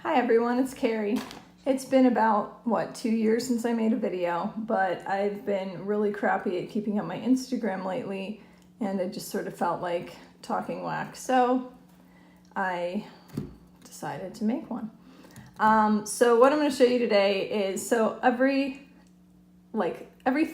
Hi everyone, it's Carrie. It's been about, 2 years since I made a video, but I've been really crappy at keeping up my Instagram lately, and I just sort of felt like talking wax, so I decided to make one. So what I'm going to show you today is, every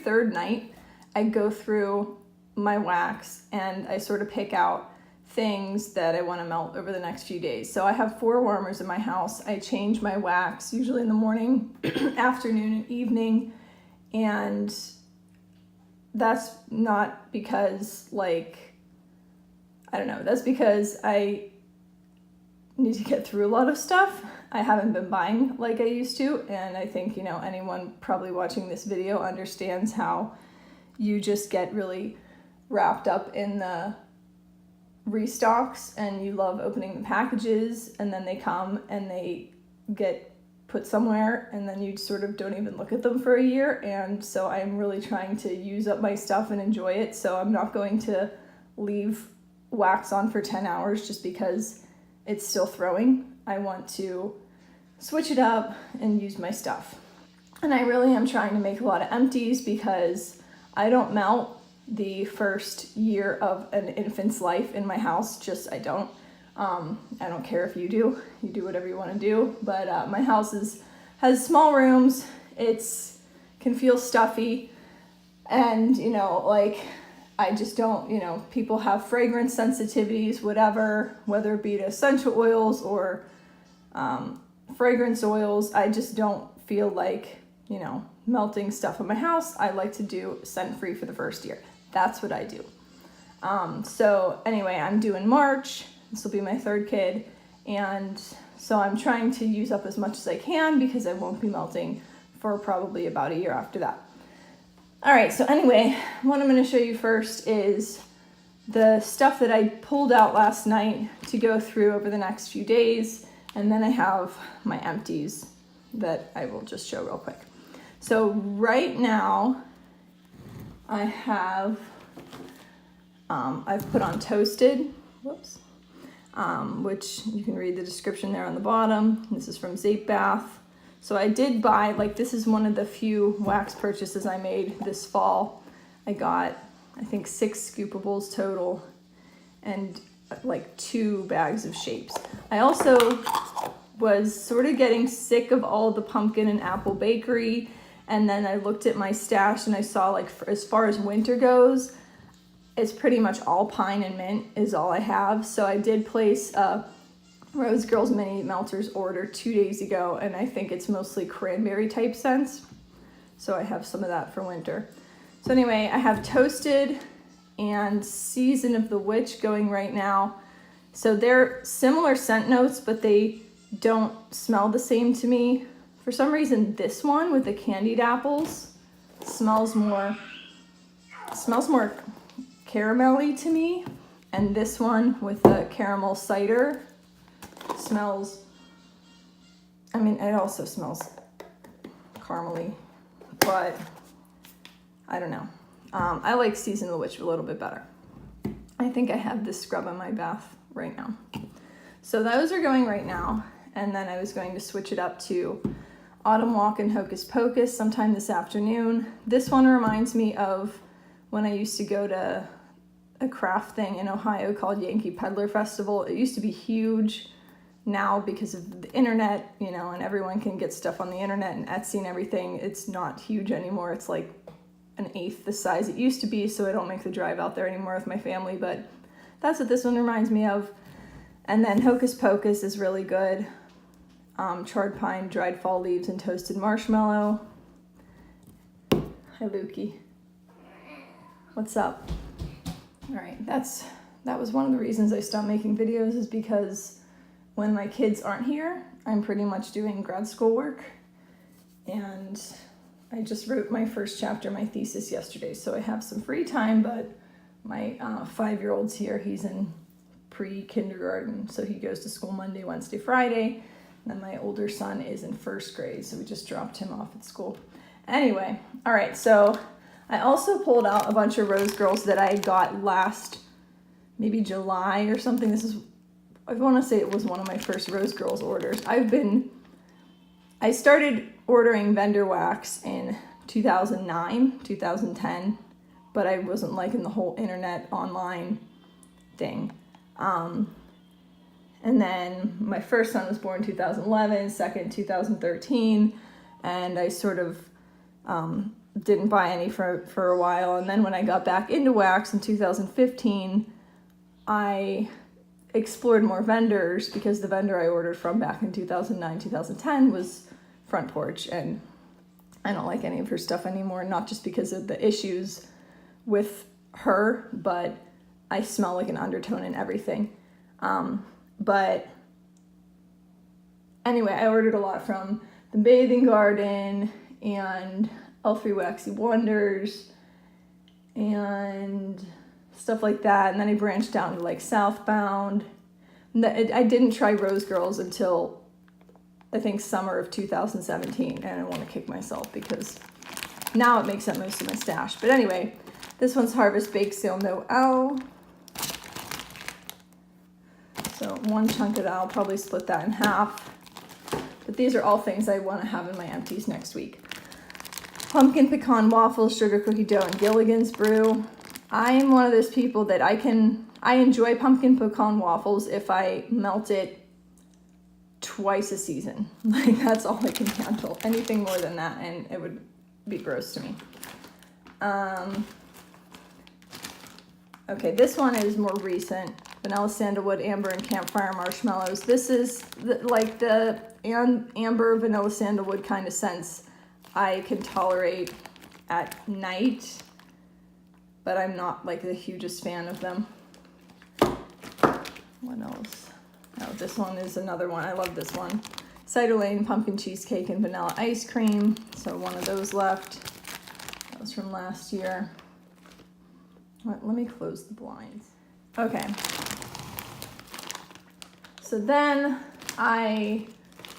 third night, I go through my wax and I sort of pick out things that I want to melt over the next few days. So I have 4 warmers in my house. I change my wax usually in the morning, afternoon, and evening. And that's not because that's because I need to get through a lot of stuff. I haven't been buying like I used to. And I think, anyone probably watching this video understands how you just get really wrapped up in the restocks and you love opening the packages, and then they come and they get put somewhere and then you sort of don't even look at them for a year. And so I'm really trying to use up my stuff and enjoy it. So I'm not going to leave wax on for 10 hours just because it's still throwing. I want to switch it up and use my stuff. And I really am trying to make a lot of empties because I don't melt the first year of an infant's life in my house. I don't care if you do whatever you want to do, but my house has small rooms. Can feel stuffy, and I just don't, people have fragrance sensitivities, whether it be to essential oils or fragrance oils. I just don't feel like melting stuff in my house. I like to do scent-free for the first year. That's what I do. So anyway, I'm due in March. This will be my 3rd kid. And so I'm trying to use up as much as I can because I won't be melting for probably about a year after that. All right, so anyway, what I'm going to show you first is the stuff that I pulled out last night to go through over the next few days. And then I have my empties that I will just show real quick. So right now, I have, I've put on Toasted, which you can read the description there on the bottom. This is from Zape Bath. So I did buy, this is one of the few wax purchases I made this fall. I got, I think 6 scoopables total and 2 bags of shapes. I also was sort of getting sick of all the pumpkin and apple bakery. And then I looked at my stash and I saw as far as winter goes, it's pretty much all pine and mint is all I have. So I did place a Rose Girls Mini Melters order 2 days ago, and I think it's mostly cranberry type scents. So I have some of that for winter. So anyway, I have Toasted and Season of the Witch going right now. So they're similar scent notes, but they don't smell the same to me. For some reason, this one with the candied apples smells more caramelly to me, and this one with the caramel cider smells, it also smells caramely, but I don't know. I like Season of the Witch a little bit better. I think I have this scrub in my bath right now. So those are going right now, and then I was going to switch it up to Autumn Walk and Hocus Pocus sometime this afternoon. This one reminds me of when I used to go to a craft thing in Ohio called Yankee Peddler Festival. It used to be huge. Now, because of the internet, and everyone can get stuff on the internet and Etsy and everything, it's not huge anymore. It's like 1/8 the size it used to be, so I don't make the drive out there anymore with my family, but that's what this one reminds me of. And then Hocus Pocus is really good. Charred pine, dried fall leaves, and toasted marshmallow. Hi, Lukey. What's up? All right, that was one of the reasons I stopped making videos, is because when my kids aren't here, I'm pretty much doing grad school work. And I just wrote my first chapter of my thesis yesterday, so I have some free time, but my 5-year-old's here. He's in pre-kindergarten, so he goes to school Monday, Wednesday, Friday. And then my older son is in 1st grade, so we just dropped him off at school. Anyway, all right, so I also pulled out a bunch of Rose Girls that I got last, maybe July or something. This is I want to say it was one of my first Rose Girls orders. I started ordering vendor wax in 2009, 2010, but I wasn't liking the whole internet online thing. And then my first son was born in 2011, second 2013, and I sort of didn't buy any for a while. And then when I got back into wax in 2015, I explored more vendors because the vendor I ordered from back in 2009, 2010 was Front Porch, and I don't like any of her stuff anymore, not just because of the issues with her, but I smell like an undertone in everything. But anyway, I ordered a lot from the Bathing Garden and L3 Waxy Wonders and stuff like that. And then I branched down to like Southbound. I didn't try Rose Girls until I think summer of 2017, and I want to kick myself because now it makes up most of my stash. But anyway, this one's Harvest Bake Sale No L. So one chunk of that, I'll probably split that in half. But these are all things I want to have in my empties next week. Pumpkin pecan waffles, sugar cookie dough, and Gilligan's brew. I'm one of those people that I enjoy pumpkin pecan waffles if I melt it twice a season. Like, that's all I can handle. Anything more than that, and it would be gross to me. Okay, this one is more recent. Vanilla sandalwood, amber, and campfire marshmallows. This is like the amber vanilla sandalwood kind of scents I can tolerate at night, but I'm not like the hugest fan of them. What else? Oh, this one is another one. I love this one. Cider Lane, pumpkin cheesecake, and vanilla ice cream. So one of those left. That was from last year. Let me close the blinds. Okay. So then I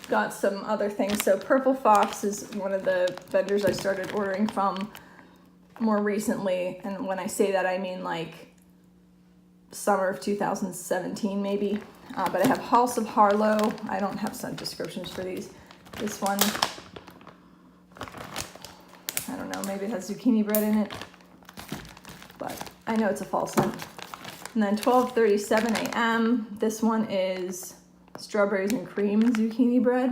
got some other things. So Purple Fox is one of the vendors I started ordering from more recently. And when I say that, I mean like summer of 2017 maybe. But I have House of Harlow. I don't have scent descriptions for these. This one, I don't know, maybe it has zucchini bread in it. But I know it's a fall scent. And then 12:37 a.m. This one is strawberries and cream zucchini bread.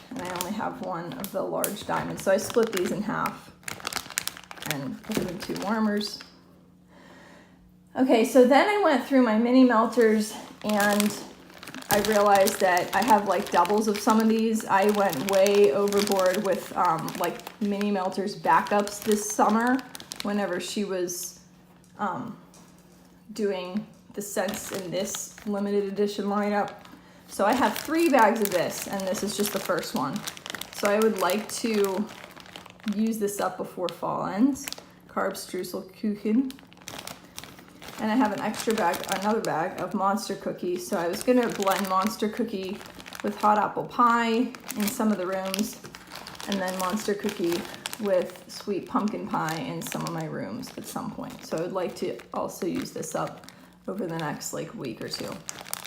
And I only have one of the large diamonds. So I split these in half and put them in 2 warmers. Okay, so then I went through my mini melters and I realized that I have like doubles of some of these. I went way overboard with like mini melters backups this summer whenever she was doing the scents in this limited edition lineup. So I have 3 bags of this, and this is just the first one. So I would like to use this up before fall ends. Carb streusel kuchen. And I have an extra bag, another bag of Monster cookies. So I was gonna blend Monster cookie with hot apple pie in some of the rooms, and then Monster cookie with sweet pumpkin pie in some of my rooms at some point. So I would like to also use this up over the next like week or 2.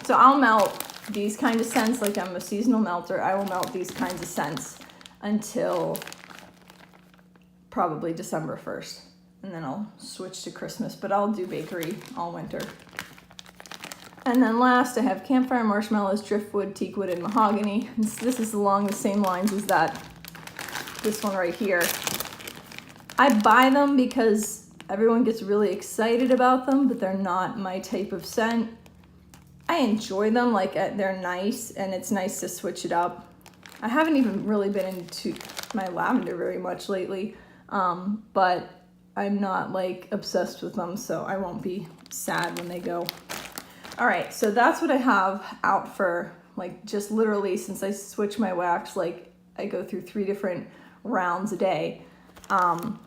So I'll melt these kind of scents, like I'm a seasonal melter. I will melt these kinds of scents until probably December 1st. And then I'll switch to Christmas, but I'll do bakery all winter. And then last I have campfire marshmallows, driftwood, teakwood, and mahogany. This is along the same lines as this one right here. I buy them because everyone gets really excited about them, but they're not my type of scent. I enjoy them, like they're nice, and it's nice to switch it up. I haven't even really been into my lavender very much lately, but I'm not like obsessed with them, so I won't be sad when they go. All right, so that's what I have out for like just literally since I switch my wax, like I go through 3 different rounds a day. I'll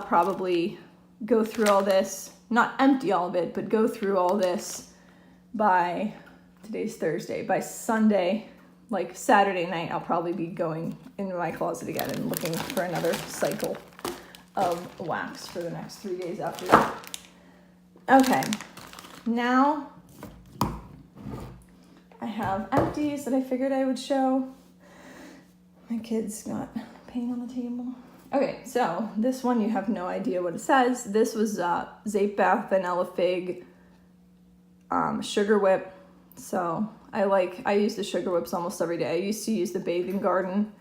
probably go through all this, not empty all of it, but go through all this by, today's Thursday, by Sunday, like Saturday night, I'll probably be going into my closet again and looking for another cycle of wax for the next 3 days after that. Okay, Now I have Empties that I figured I would show. My kid's got paint on the table. Okay, so this one you have no idea what it says. This was Zape Bath Vanilla Fig Sugar Whip. So I use the Sugar Whips almost every day. I used to use the Bathing Garden.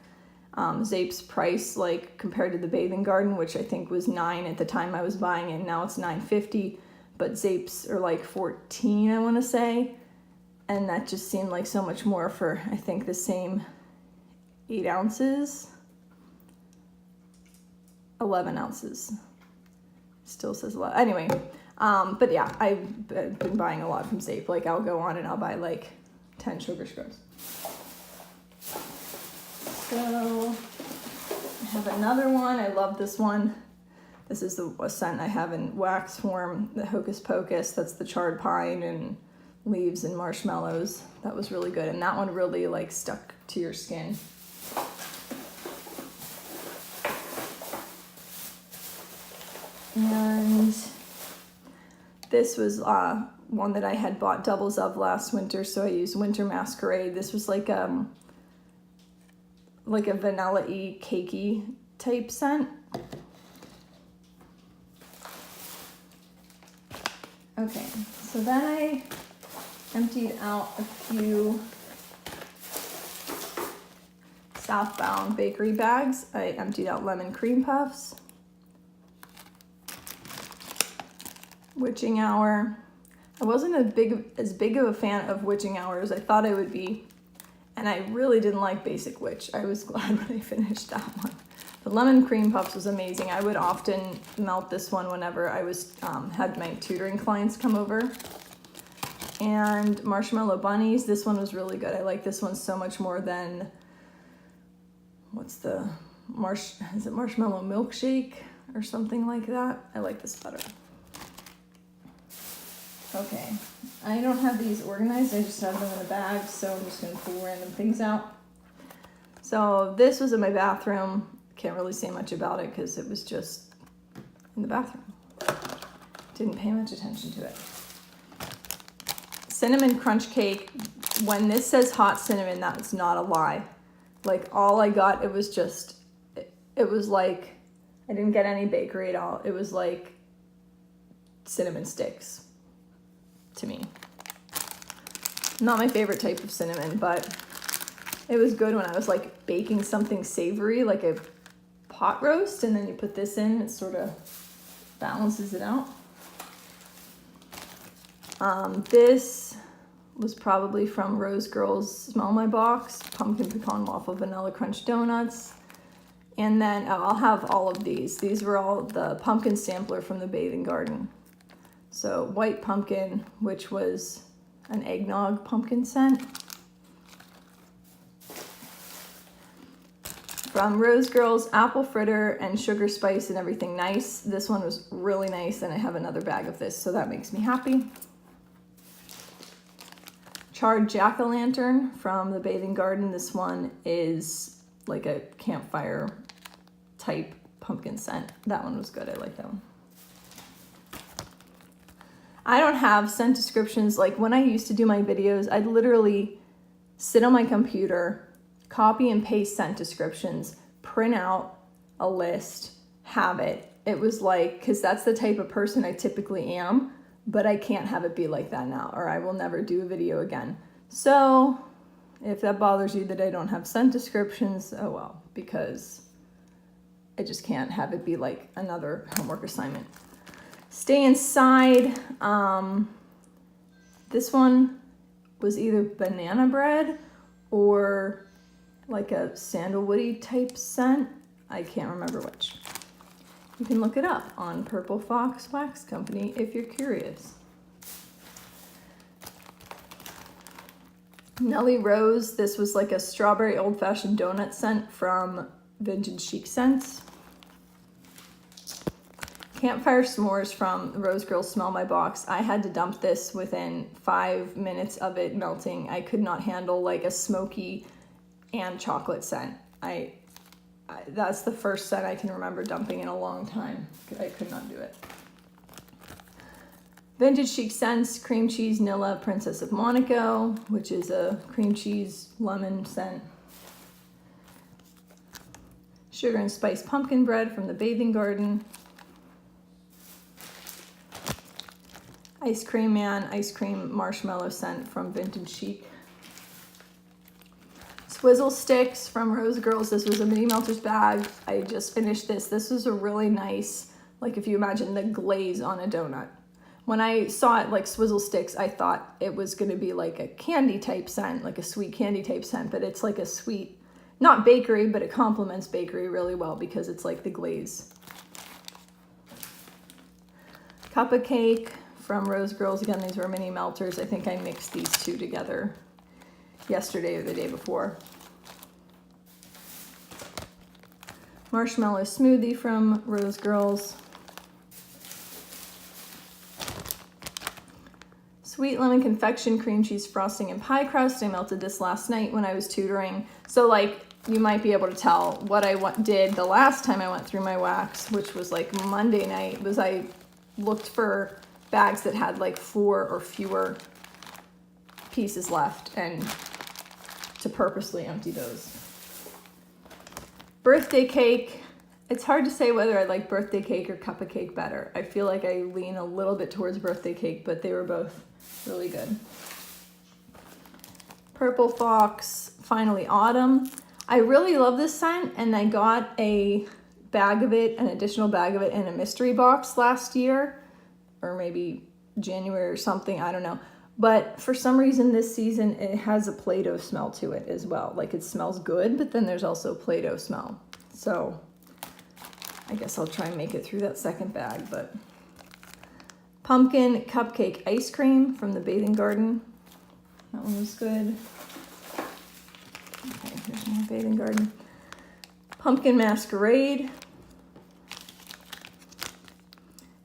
Zape's price, like compared to the Bathing Garden, which I think was $9 at the time I was buying it, now it's $9.50, but Zape's are like $14, I want to say, and that just seemed like so much more for, I think, the same 8 ounces, 11 ounces, still says a lot. Anyway, but yeah, I've been buying a lot from Zape. Like I'll go on and I'll buy like 10 sugar scrubs. So I have another one. I love this one. This is a scent I have in wax form, the Hocus Pocus. That's the charred pine and leaves and marshmallows. That was really good. And that one really like stuck to your skin. And this was one that I had bought doubles of last winter, so I used Winter Masquerade. This was like a vanilla-y, cakey type scent. Okay, so then I emptied out a few Southbound bakery bags. I emptied out lemon cream puffs, witching hour. I wasn't as big of a fan of witching hour as I thought I would be, and I really didn't like Basic Witch. I was glad when I finished that one. The lemon cream puffs was amazing. I would often melt this one whenever I was had my tutoring clients come over. And marshmallow bunnies, this one was really good. I like this one so much more than, is it marshmallow milkshake or something like that? I like this better. Okay, I don't have these organized, I just have them in a bag, so I'm just gonna pull random things out. So this was in my bathroom. Can't really say much about it because it was just in the bathroom. Didn't pay much attention to it. Cinnamon crunch cake. When this says hot cinnamon, that's not a lie. Like all I got, it was like, I didn't get any bakery at all. It was like cinnamon sticks to me. Not my favorite type of cinnamon, but it was good when I was like baking something savory, like a pot roast, and then you put this in, it sort of balances it out. This was probably from Rose Girl's Smell My Box, pumpkin pecan waffle vanilla crunch donuts. And then I'll have all of these. These were all the pumpkin sampler from the Bathing Garden. So white pumpkin, which was an eggnog pumpkin scent. From Rose Girl's apple fritter and sugar spice and everything nice. This one was really nice, and I have another bag of this, so that makes me happy. Charred jack-o'-lantern from the Bathing Garden. This one is like a campfire type pumpkin scent. That one was good. I like that one. I don't have scent descriptions. Like when I used to do my videos, I'd literally sit on my computer, copy and paste scent descriptions, print out a list, have it. It was like, because that's the type of person I typically am, but I can't have it be like that now, or I will never do a video again. So if that bothers you that I don't have scent descriptions, oh well, because I just can't have it be like another homework assignment. Stay Inside. This one was either banana bread or like a sandalwoody type scent. I can't remember which. You can look it up on Purple Fox Wax Company if you're curious. Nelly Rose. This was like a strawberry old-fashioned donut scent from Vintage Chic Scents. Campfire S'mores from Rose Girl Smell My Box. I had to dump this within 5 minutes of it melting. I could not handle like a smoky and chocolate scent. That's the first scent I can remember dumping in a long time. I could not do it. Vintage Chic Scents, Cream Cheese Nilla Princess of Monaco, which is a cream cheese lemon scent. Sugar and Spice Pumpkin Bread from the Bathing Garden. Ice Cream Man, Ice Cream Marshmallow Scent from Vintage Chic. Swizzle Sticks from Rose Girls. This was a mini melters bag. I just finished this. This was a really nice, like if you imagine the glaze on a donut. When I saw it like Swizzle Sticks, I thought it was going to be like a candy type scent, like a sweet candy type scent, but it's like a sweet, not bakery, but it complements bakery really well because it's like the glaze. Cup of Cake from Rose Girls. Again, these were mini melters. I think I mixed these two together yesterday or the day before. Marshmallow Smoothie from Rose Girls. Sweet Lemon Confection Cream Cheese Frosting and Pie Crust. I melted this last night when I was tutoring. So like you might be able to tell what I did the last time I went through my wax, which was like Monday night, was I looked for bags that had like 4 or fewer pieces left and to purposely empty those. Birthday cake. It's hard to say whether I like birthday cake or cup of cake better. I feel like I lean a little bit towards birthday cake, but they were both really good. Purple Fox, Finally Autumn. I really love this scent, and I got a bag of it, an additional bag of it in a mystery box last year, or maybe January or something, I don't know. But for some reason this season it has a Play-Doh smell to it as well. Like it smells good, but then there's also Play-Doh smell. So I guess I'll try and make it through that second bag. But Pumpkin Cupcake Ice Cream from the Bathing Garden. That one was good. Okay, here's more Bathing Garden. Pumpkin Masquerade.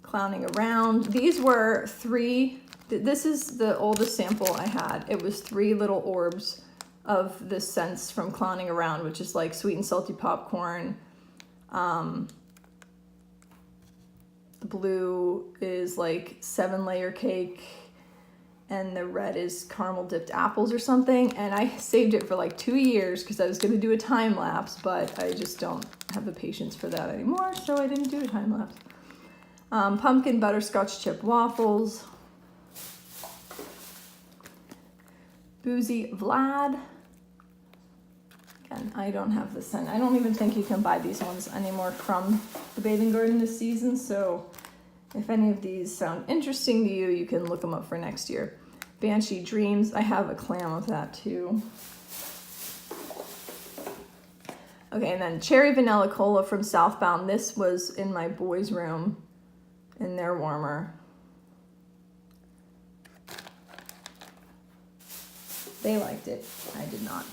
Clowning Around. These were 3, this is the oldest sample I had. It was 3 little orbs of the scents from Clowning Around, which is like sweet and salty popcorn. The blue is like 7-layer cake, and the red is caramel dipped apples or something. And I saved it for like 2 years because I was going to do a time lapse, but I just don't have the patience for that anymore, so I didn't do a time lapse. Pumpkin Butterscotch Chip Waffles. Boozy Vlad. Again, I don't have the scent. I don't even think you can buy these ones anymore from the Bathing Garden this season, so if any of these sound interesting to you, you can look them up for next year. Banshee Dreams. I have a clam of that too. Okay, and then Cherry Vanilla Cola from Southbound. This was in my boys' room in their warmer. They liked it. I did not.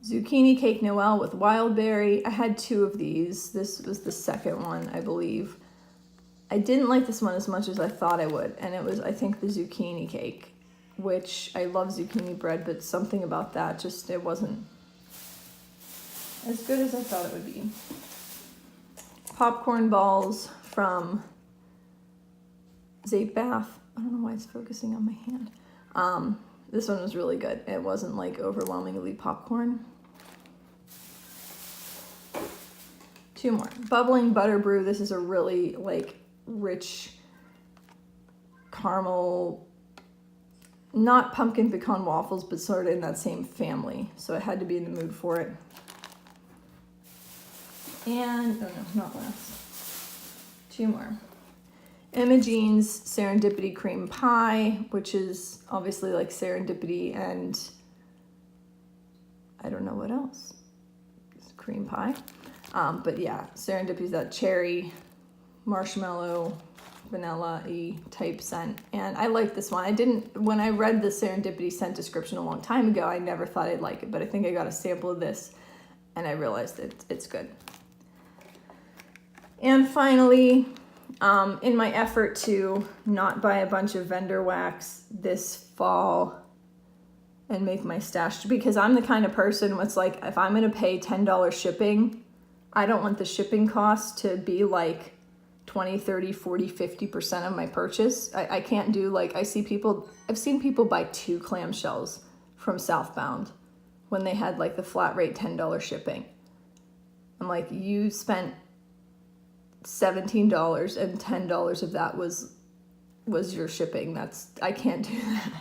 Zucchini Cake Noel with wild berry. I had 2 of these. This was the second one, I believe. I didn't like this one as much as I thought I would, and it was, I think, the zucchini cake, which I love zucchini bread, but something about that just, it wasn't as good as I thought it would be. Popcorn balls from Zape Bath. I don't know why it's focusing on my hand. This one was really good. It wasn't like overwhelmingly popcorn. 2 more. Bubbling Butter Brew. This is a really like rich caramel, not pumpkin pecan waffles, but sort of in that same family. So I had to be in the mood for it. And, oh no, not last. 2 more. Imogene's Serendipity Cream Pie, which is obviously like serendipity and I don't know what else. It's cream pie. But yeah, serendipity is that cherry, marshmallow, vanilla-y type scent. And I like this one. When I read the serendipity scent description a long time ago, I never thought I'd like it, but I think I got a sample of this and I realized it's good. And finally, in my effort to not buy a bunch of vendor wax this fall and make my stash, because I'm the kind of person that's like, if I'm going to pay $10 shipping, I don't want the shipping cost to be like 20, 30, 40, 50% of my purchase. I can't do like, I've seen people buy 2 clamshells from Southbound when they had like the flat rate $10 shipping. I'm like, you spent $17 and $10 of that was your shipping. I can't do that.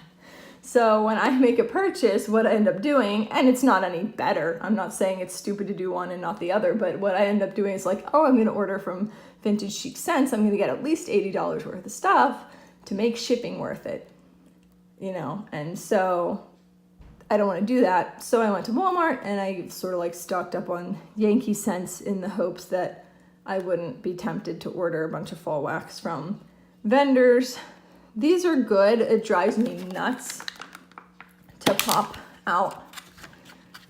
So when I make a purchase, what I end up doing, and it's not any better, I'm not saying it's stupid to do one and not the other, but what I end up doing is like, oh, I'm going to order from Vintage Chic Scents. I'm going to get at least $80 worth of stuff to make shipping worth it, you know? And so I don't want to do that. So I went to Walmart and I sort of like stocked up on Yankee scents in the hopes that I wouldn't be tempted to order a bunch of fall wax from vendors. These are good. It drives me nuts to pop out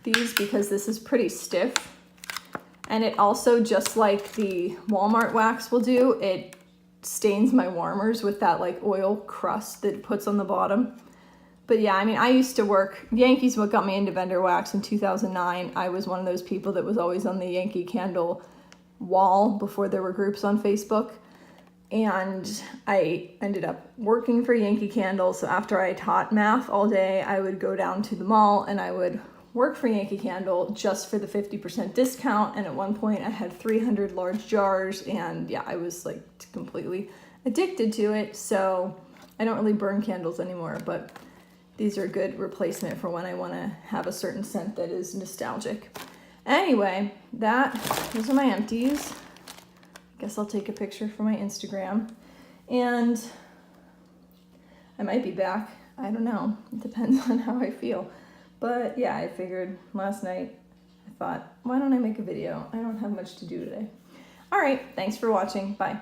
these because this is pretty stiff. And it also, just like the Walmart wax will do, it stains my warmers with that like oil crust that it puts on the bottom. But yeah, I mean, I used to work, Yankee's what got me into vendor wax in 2009. I was one of those people that was always on the Yankee Candle wall before there were groups on Facebook. And I ended up working for Yankee Candle. So after I taught math all day, I would go down to the mall and I would work for Yankee Candle just for the 50% discount. And at one point I had 300 large jars, and yeah, I was like completely addicted to it. So I don't really burn candles anymore, but these are a good replacement for when I want to have a certain scent that is nostalgic. Anyway, those are my empties. Guess I'll take a picture for my Instagram, and I might be back. I don't know. It depends on how I feel. But yeah, I figured last night, I thought, why don't I make a video? I don't have much to do today. All right, thanks for watching. Bye.